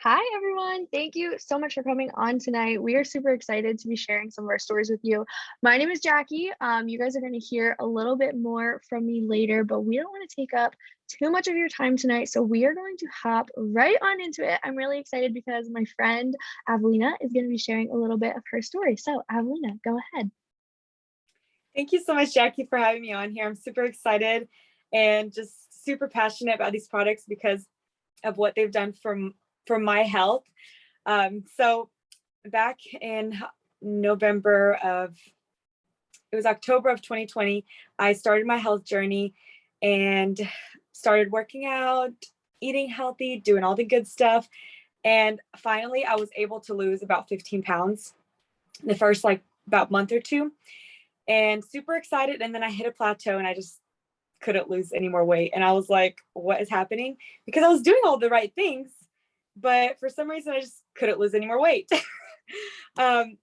Hi, everyone. Thank you so much for coming on tonight. We are super excited to be sharing some of our stories with you. My name is Jackie. You guys are going to hear a little bit more from me later, but we don't want to take up too much of your time tonight. So we are going to hop right on into it. I'm really excited because my friend Avelina is going to be sharing a little bit of her story. So, Avelina, go ahead. Thank you so much, Jackie, for having me on here. I'm super excited and just super passionate about these products because of what they've done for my health. So back in November of it was October of 2020, I started my health journey and started working out, eating healthy, doing all the good stuff. And finally, I was able to lose about 15 pounds the first about month or two, and super excited. And then I hit a plateau and I just couldn't lose any more weight. And I was like, what is happening? Because I was doing all the right things, but for some reason I just couldn't lose any more weight. um,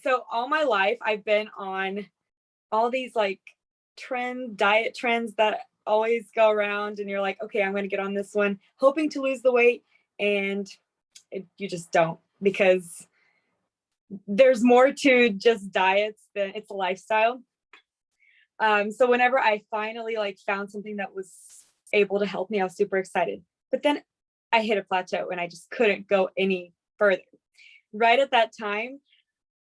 so all my life I've been on all these diet trends that always go around, and you're like, okay, I'm going to get on this one hoping to lose the weight, and you just don't, because there's more to just diets than it's a lifestyle. So whenever I finally found something that was able to help me, I was super excited. But then I hit a plateau and I just couldn't go any further. Right at that time,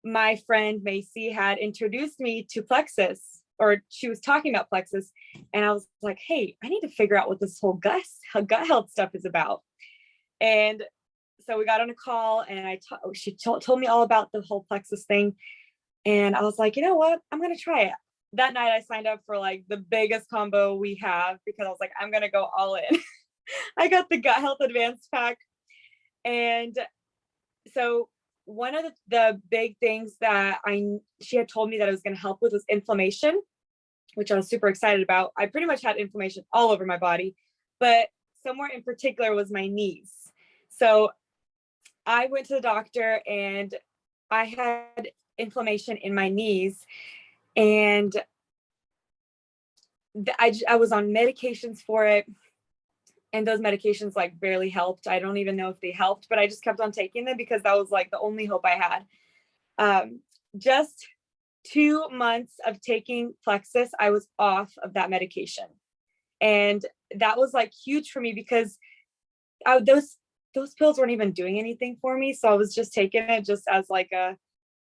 my friend Macy had introduced me to Plexus, or she was talking about Plexus, and I was like, hey, I need to figure out what this whole gut health stuff is about. And so we got on a call, and she told me all about the whole Plexus thing. And I was like, you know what? I'm going to try it. That night I signed up for the biggest combo we have, because I was like, I'm going to go all in. I got the gut health advanced pack. And so one of the big things that she had told me that it was going to help with was inflammation, which I was super excited about. I pretty much had inflammation all over my body, but somewhere in particular was my knees. So I went to the doctor and I had inflammation in my knees, and I was on medications for it, and those medications barely helped. I don't even know if they helped, but I just kept on taking them because that was the only hope I had. Just 2 months of taking Plexus, I was off of that medication, and that was huge for me because those pills weren't even doing anything for me. So I was just taking it just as it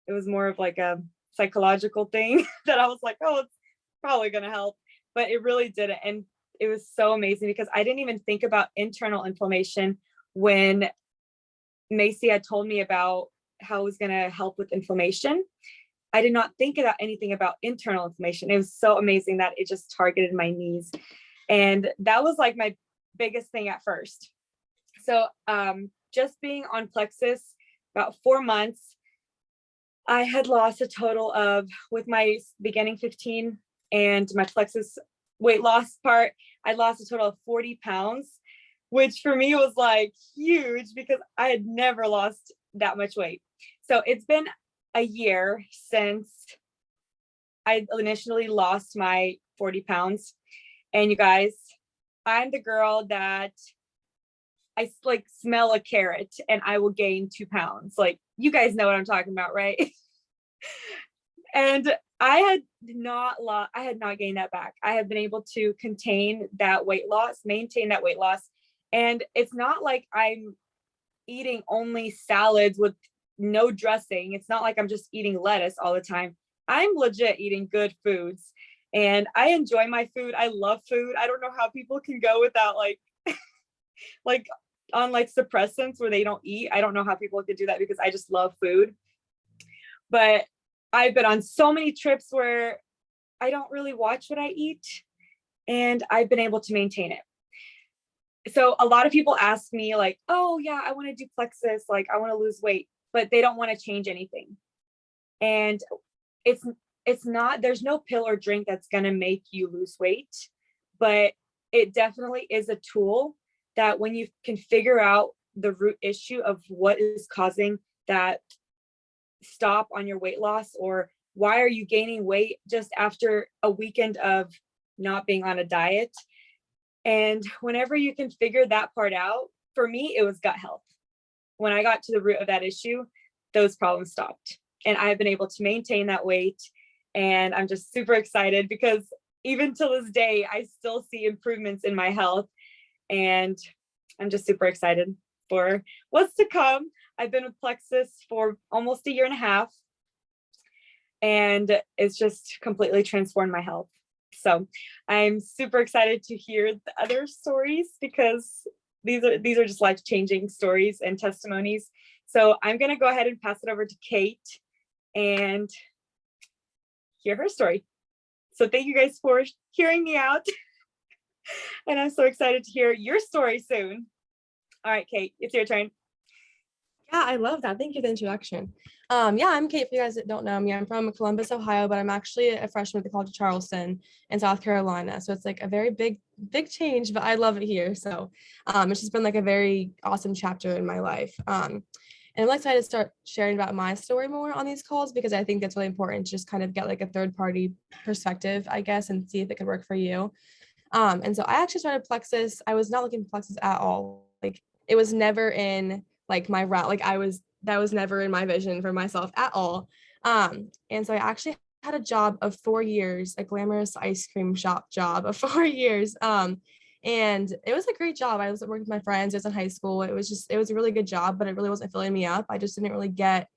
was more of a psychological thing that I was like, oh, it's probably going to help, but it really didn't. And it was so amazing because I didn't even think about internal inflammation when Macy had told me about how it was going to help with inflammation. I did not think about anything about internal inflammation. It was so amazing that it just targeted my knees. And that was my biggest thing at first. So just being on Plexus about 4 months, I had lost a total of, with my beginning 15 and my Plexus weight loss part, I lost a total of 40 pounds, which for me was huge because I had never lost that much weight. So it's been a year since I initially lost my 40 pounds. And you guys, I'm the girl that I smell a carrot and I will gain 2 pounds. You guys know what I'm talking about, right? And I had not gained that back. I have been able to maintain that weight loss. And it's not like I'm eating only salads with no dressing. It's not like I'm just eating lettuce all the time. I'm legit eating good foods, and I enjoy my food. I love food. I don't know how people can go without like on suppressants where they don't eat. I don't know how people could do that because I just love food. But I've been on so many trips where I don't really watch what I eat, and I've been able to maintain it. So a lot of people ask me oh yeah, I want to do Plexus, I want to lose weight, but they don't want to change anything. And it's not, there's no pill or drink that's going to make you lose weight, but it definitely is a tool that when you can figure out the root issue of what is causing that stop on your weight loss, or why are you gaining weight just after a weekend of not being on a diet. And whenever you can figure that part out, for me, it was gut health. when I got to the root of that issue, those problems stopped. And I've been able to maintain that weight. And I'm just super excited because even till this day, I still see improvements in my health. And I'm just super excited for what's to come. I've been with Plexus for almost a year and a half, and it's just completely transformed my health. So I'm super excited to hear the other stories because these are just life-changing stories and testimonies. So I'm going to go ahead and pass it over to Kate and hear her story. So thank you guys for hearing me out. And I'm so excited to hear your story soon. All right, Kate, it's your turn. Yeah, I love that. Thank you for the introduction. Yeah, I'm Kate. For you guys that don't know me, I'm from Columbus, Ohio, but I'm actually a freshman at the College of Charleston in South Carolina. So it's like a very big change, but I love it here. So it's just been like a very awesome chapter in my life. And I'm excited to start sharing about my story more on these calls because I think that's really important to just kind of get like a third party perspective, I guess, and see if it could work for you. And so I actually started Plexus. I was not looking for Plexus at all. Like it was never in like my route. That was never in my vision for myself at all. And so I actually had a job of 4 years, a glamorous ice cream shop job of 4 years. And it was a great job. I was working with my friends. I was in high school. It was a really good job, but it really wasn't filling me up. I just didn't really get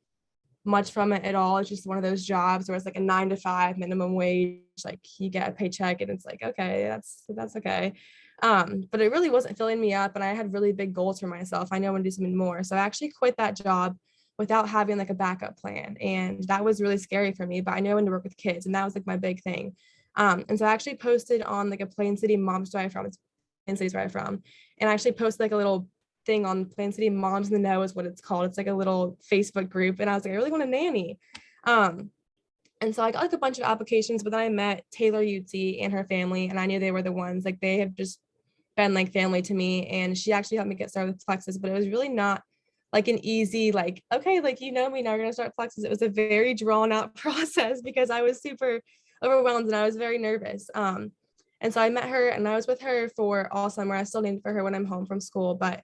much from it at all. It's just one of those jobs where it's like a 9 to 5 minimum wage, like you get a paycheck and it's like, okay, that's okay. But it really wasn't filling me up and I had really big goals for myself. I know I want to do something more. So I actually quit that job without having like a backup plan. And that was really scary for me, but I knew I wanted to work with kids and that was like my big thing. And so I actually posted on like a Plain City Moms where I'm from. It's Plain City's where I'm from. And I actually posted like a little thing on Plain City Moms in the Know is what it's called. It's like a little Facebook group. And I was like, I really want a nanny. And so I got like a bunch of applications, but then I met Taylor Utzi and her family, and I knew they were the ones. Like they have just been like family to me. And she actually helped me get started with Plexus, but it was really not like an easy, like, okay, like, you know me, now we're gonna start Plexus. It was a very drawn out process because I was super overwhelmed and I was very nervous. And so I met her and I was with her for all summer. I still named for her when I'm home from school, but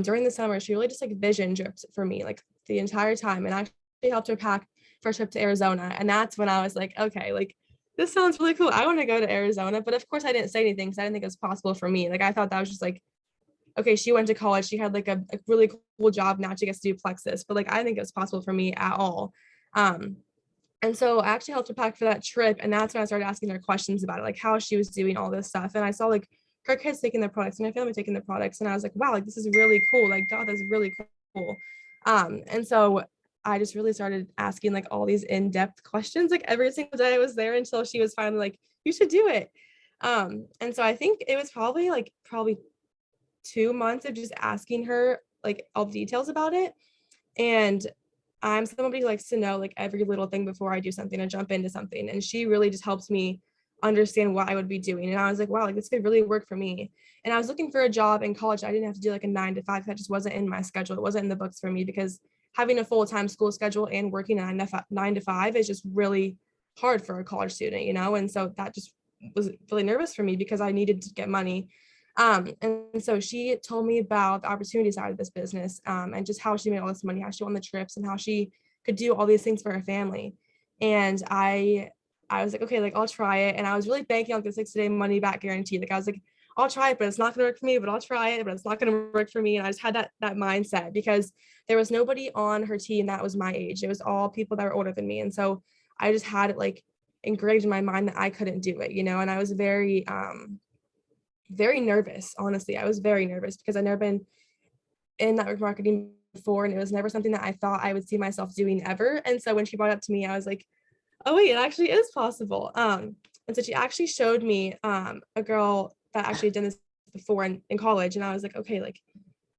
during the summer, she really just like vision tripped for me like the entire time. And I actually helped her pack for a trip to Arizona. And that's when I was like, okay, like this sounds really cool. I want to go to Arizona. But of course I didn't say anything because I didn't think it was possible for me. Like I thought that was just like, okay, she went to college. She had like a really cool job. Now she gets to do Plexus. But like I didn't think it was possible for me at all. And so I actually helped her pack for that trip. And that's when I started asking her questions about it, like how she was doing all this stuff. And I saw like her kids taking their products and my family taking their products. And I was like, wow, like this is really cool. Like, God, that's really cool. And so I just really started asking like all these in-depth questions, like every single day I was there until she was finally like, you should do it. And so I think it was probably 2 months of just asking her like all the details about it. And I'm somebody who likes to know like every little thing before I do something or jump into something. And she really just helps me understand what I would be doing. And I was like, wow, like this could really work for me. And I was looking for a job in college. I didn't have to do like a 9 to 5. That just wasn't in my schedule. It wasn't in the books for me because having a full-time school schedule and working a 9 to 5 is just really hard for a college student, you know? And so that just was really nervous for me because I needed to get money. And so she told me about the opportunity side of this business, and just how she made all this money, how she won the trips and how she could do all these things for her family. And I was like, okay, like I'll try it. And I was really banking on the 60-day money back guarantee. Like I was like, I'll try it, but it's not going to work for me, but I'll try it, but it's not going to work for me. And I just had that mindset because there was nobody on her team that was my age. It was all people that were older than me. And so I just had it like engraved in my mind that I couldn't do it, you know? And I was very nervous. Honestly, I was very nervous because I'd never been in network marketing before, and it was never something that I thought I would see myself doing ever. And so when she brought it up to me, I was like, oh wait, it actually is possible. And so she actually showed me a girl that actually done this before in college, and I was like, okay, like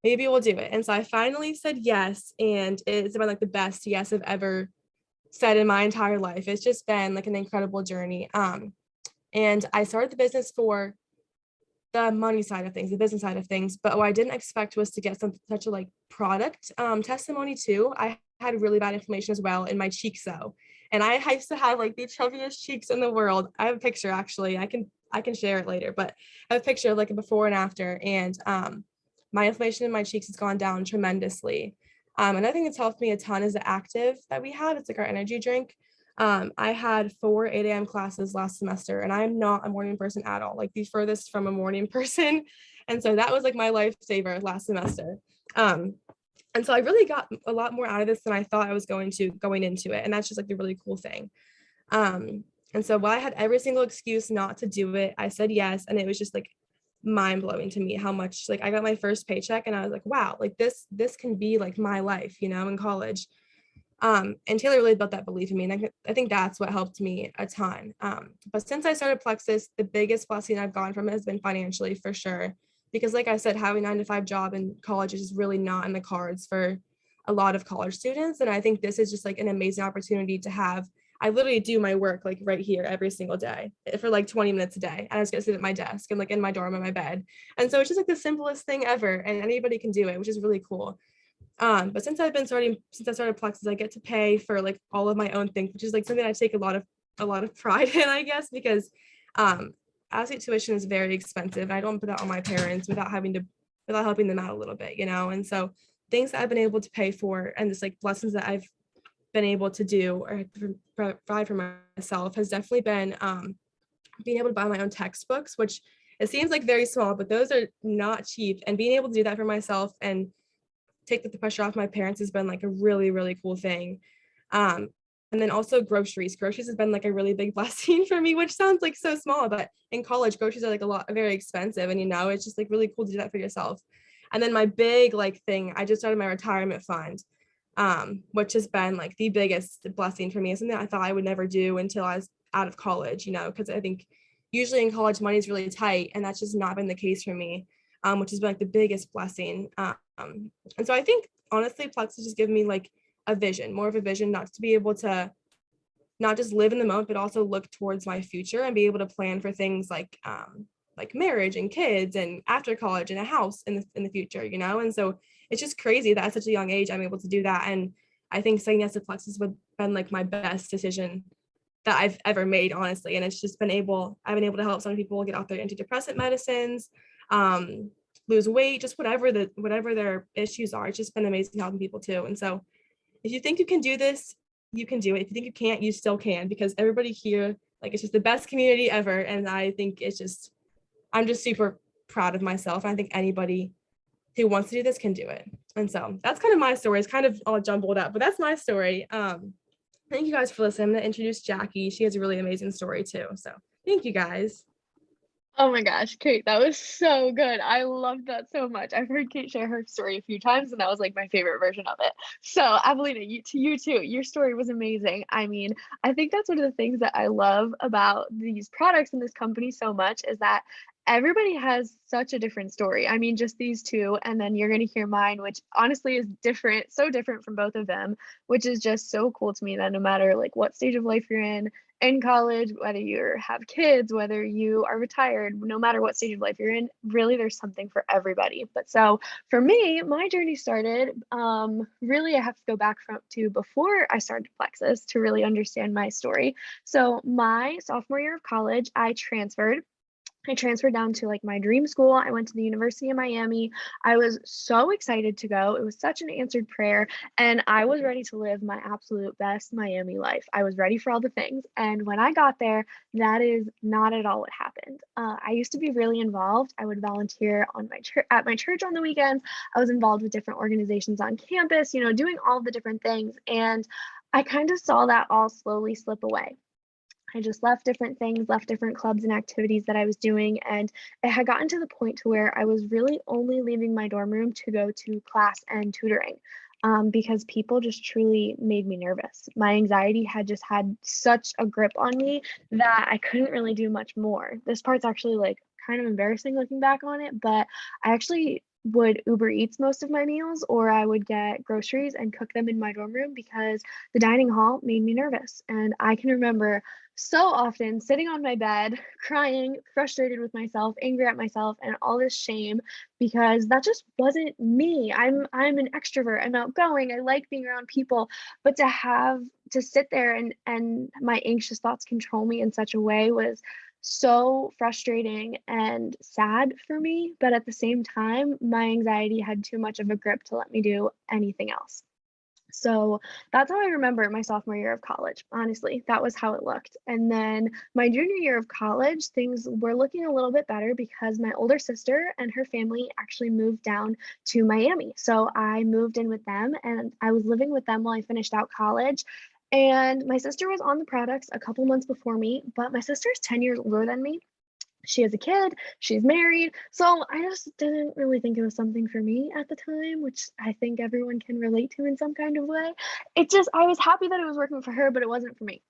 maybe we'll do it. And so I finally said yes, and it's been like the best yes I've ever said in my entire life. It's just been like an incredible journey. And I started the business for the money side of things, the business side of things. But what I didn't expect was to get such a like product testimony too. I had really bad inflammation as well in my cheeks though. And I used to have like the chubbiest cheeks in the world. I have a picture actually. I can share it later, but I have a picture of like a before and after. And my inflammation in my cheeks has gone down tremendously. Another thing that's helped me a ton is the active that we have. It's like our energy drink. I had 4 8 a.m. classes last semester, and I'm not a morning person at all, like the furthest from a morning person. And so that was like my lifesaver last semester. And so I really got a lot more out of this than I thought I was going into it. And that's just like the really cool thing. And so while I had every single excuse not to do it, I said yes. And it was just like mind blowing to me how much, like, I got my first paycheck and I was like, wow, like this can be like my life, in college. And Taylor really built that belief in me. And I think that's what helped me a ton. But since I started Plexus, the biggest blessing I've gotten from it has been financially, for sure. Because like I said, having a 9-to-5 job in college is really not in the cards for a lot of college students. And I think this is just like an amazing opportunity to have. I literally do my work like right here every single day for like 20 minutes a day. And I just get to sit at my desk and like in my dorm in my bed. And so it's just like the simplest thing ever. And anybody can do it, which is really cool. But since I started Plexus, I get to pay for like all of my own things, which is like something I take a lot of pride in, I guess, because out-of-state tuition is very expensive. And I don't put that on my parents without helping them out a little bit, And so things that I've been able to pay for and just like lessons that I've been able to do or provide for myself has definitely been being able to buy my own textbooks, which it seems like very small, but those are not cheap. And being able to do that for myself and take the pressure off my parents has been like a really, really cool thing. And then also groceries has been like a really big blessing for me, which sounds like so small, but in college groceries are like very expensive. And it's just like really cool to do that for yourself. And then my big like thing, I just started my retirement fund, which has been like the biggest blessing for me. It's something I thought I would never do until I was out of college, because I think usually in college money is really tight, and that's just not been the case for me, which has been like the biggest blessing. And so I think honestly, Plexus just given me like more of a vision, not to be able to not just live in the moment, but also look towards my future and be able to plan for things like marriage and kids and after college and a house in the future, And so it's just crazy that at such a young age, I'm able to do that. And I think saying yes to Plexus would have been like my best decision that I've ever made, honestly. And it's just I've been able to help some people get off their antidepressant medicines, lose weight, just whatever their issues are. It's just been amazing helping people too. And so if you think you can do this, you can do it. If you think you can't, you still can, because everybody here, like, it's just the best community ever. And I think I'm just super proud of myself. I think anybody who wants to do this can do it. And so that's kind of my story. It's kind of all jumbled up, but that's my story. Thank you guys for listening. I'm going to introduce Jackie. She has a really amazing story too. So thank you guys. Oh my gosh, Kate, that was so good. I loved that so much. I've heard Kate share her story a few times, and that was like my favorite version of it. So, Evelina, you too. Your story was amazing. I mean, I think that's one of the things that I love about these products and this company so much is that everybody has such a different story. I mean, just these two, and then you're going to hear mine, which honestly is different, so different from both of them, which is just so cool to me that no matter like what stage of life you're in college, whether you have kids, whether you are retired, no matter what stage of life you're in, really there's something for everybody. But so for me, my journey started, really I have to go back to before I started Plexus to really understand my story. So my sophomore year of college, I transferred down to like my dream school. I went to the University of Miami. I was so excited to go. It was such an answered prayer. And I was ready to live my absolute best Miami life. I was ready for all the things. And when I got there, that is not at all what happened. I used to be really involved. I would volunteer at my church on the weekends. I was involved with different organizations on campus, doing all the different things. And I kind of saw that all slowly slip away. I just left different things, left different clubs and activities that I was doing. And it had gotten to the point to where I was really only leaving my dorm room to go to class and tutoring, because people just truly made me nervous. My anxiety had just had such a grip on me that I couldn't really do much more. This part's actually like kind of embarrassing looking back on it, but I actually would Uber Eats most of my meals, or I would get groceries and cook them in my dorm room because the dining hall made me nervous. And I can remember so often sitting on my bed, crying, frustrated with myself, angry at myself, and all this shame because that just wasn't me. I'm an extrovert. I'm outgoing. I like being around people, but to sit there and my anxious thoughts control me in such a way was so frustrating and sad for me, but at the same time, my anxiety had too much of a grip to let me do anything else. So that's how I remember my sophomore year of college. Honestly, that was how it looked. And then my junior year of college, things were looking a little bit better because my older sister and her family actually moved down to Miami. So I moved in with them and I was living with them while I finished out college. And my sister was on the products a couple months before me, but my sister's 10 years older than me. She has a kid, she's married. So I just didn't really think it was something for me at the time, which I think everyone can relate to in some kind of way. I was happy that it was working for her, but it wasn't for me.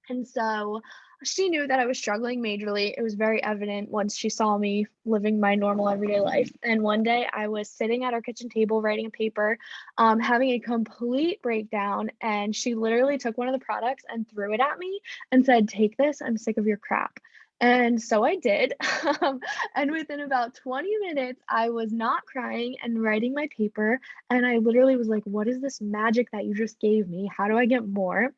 And so she knew that I was struggling majorly. It was very evident once she saw me living my normal everyday life. And one day I was sitting at our kitchen table writing a paper, having a complete breakdown. And she literally took one of the products and threw it at me and said, "Take this. I'm sick of your crap." And so I did. And within about 20 minutes, I was not crying and writing my paper. And I literally was like, "What is this magic that you just gave me? How do I get more?"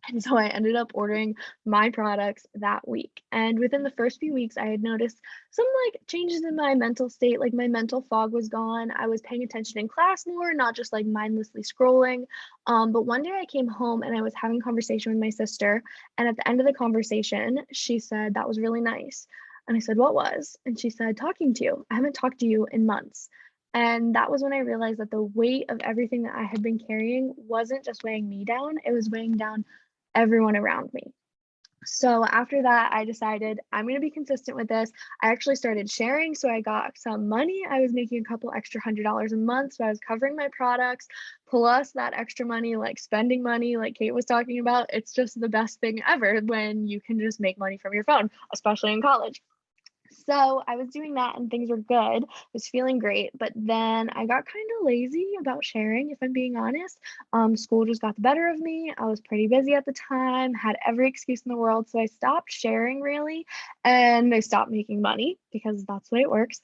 And so I ended up ordering my products that week. And within the first few weeks, I had noticed some like changes in my mental state, like my mental fog was gone. I was paying attention in class more, not just like mindlessly scrolling. But one day I came home and I was having a conversation with my sister. And at the end of the conversation, she said, "That was really nice." And I said, "What was?" And she said, "Talking to you. I haven't talked to you in months." And that was when I realized that the weight of everything that I had been carrying wasn't just weighing me down, it was weighing down everyone around me. So after that, I decided I'm going to be consistent with this. I actually started sharing. So I got some money. I was making a couple extra $100 a month. So I was covering my products, plus that extra money, like spending money, like Kate was talking about. It's just the best thing ever when you can just make money from your phone, especially in college. So I was doing that and things were good. Was feeling great, but then I got kind of lazy about sharing, if I'm being honest. School just got the better of me. I was pretty busy at the time, had every excuse in the world, so I stopped sharing really, and I stopped making money because that's the way it works.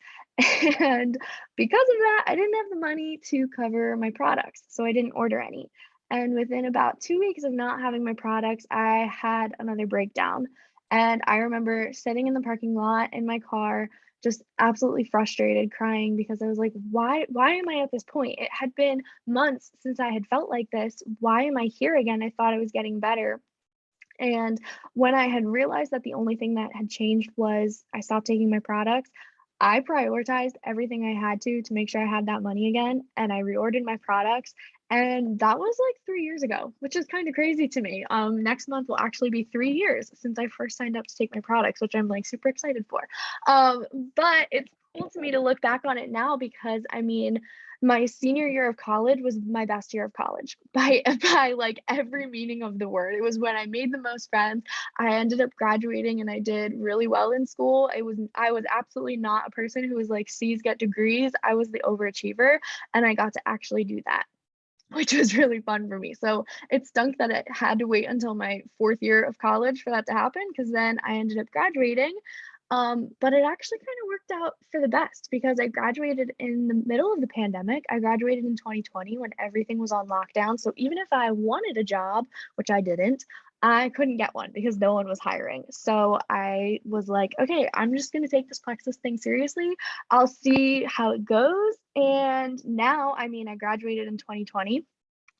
And because of that, I didn't have the money to cover my products, so I didn't order any. And within about 2 weeks of not having my products, I had another breakdown. And I remember sitting in the parking lot in my car, just absolutely frustrated, crying because I was like, why am I at this point? It had been months since I had felt like this. Why am I here again? I thought I was getting better. And when I had realized that the only thing that had changed was I stopped taking my products, I prioritized everything I had to make sure I had that money again. And I reordered my products. And that was like 3 years ago, which is kind of crazy to me. Next month will actually be 3 years since I first signed up to take my products, which I'm like super excited for. Um, but it's cool to me to look back on it now because I mean, my senior year of college was my best year of college by by like every meaning of the word. It was when I made the most friends. I ended up graduating and I did really well in school. I was absolutely not a person who was like C's get degrees. I was the overachiever and I got to actually do that, which was really fun for me. So it stunk that it had to wait until my fourth year of college for that to happen because then I ended up graduating. But it actually kind of worked out for the best because I graduated in the middle of the pandemic. I graduated in 2020 when everything was on lockdown. So even if I wanted a job, which I didn't, I couldn't get one because no one was hiring. So I was like, okay, I'm just going to take this Plexus thing seriously. I'll see how it goes. And now, I mean, I graduated in 2020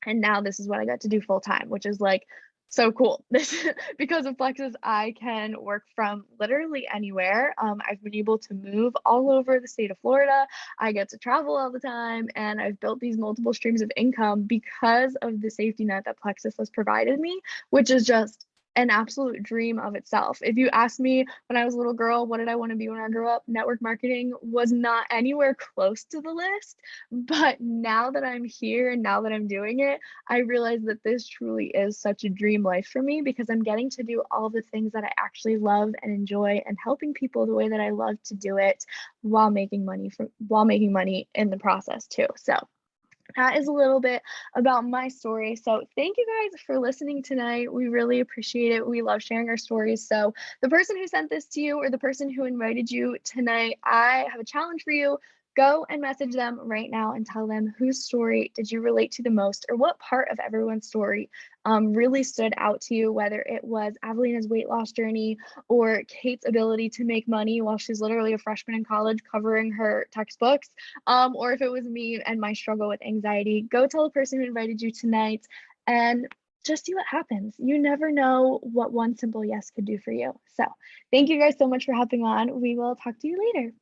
and now this is what I got to do full time, which is like so cool. This because of Plexus, I can work from literally anywhere. I've been able to move all over the state of Florida. I get to travel all the time, and I've built these multiple streams of income because of the safety net that Plexus has provided me, which is just an absolute dream of itself. If you asked me when I was a little girl, what did I want to be when I grew up? Network marketing was not anywhere close to the list. But now that I'm here and now that I'm doing it, I realize that this truly is such a dream life for me because I'm getting to do all the things that I actually love and enjoy and helping people the way that I love to do it while making money in the process too. So that is a little bit about my story. So thank you guys for listening tonight. We really appreciate it. We love sharing our stories. So the person who sent this to you or the person who invited you tonight, I have a challenge for you. Go and message them right now and tell them whose story did you relate to the most, or what part of everyone's story really stood out to you, whether it was Avelina's weight loss journey or Kate's ability to make money while she's literally a freshman in college covering her textbooks, or if it was me and my struggle with anxiety. Go tell the person who invited you tonight and just see what happens. You never know what one simple yes could do for you. So thank you guys so much for hopping on. We will talk to you later.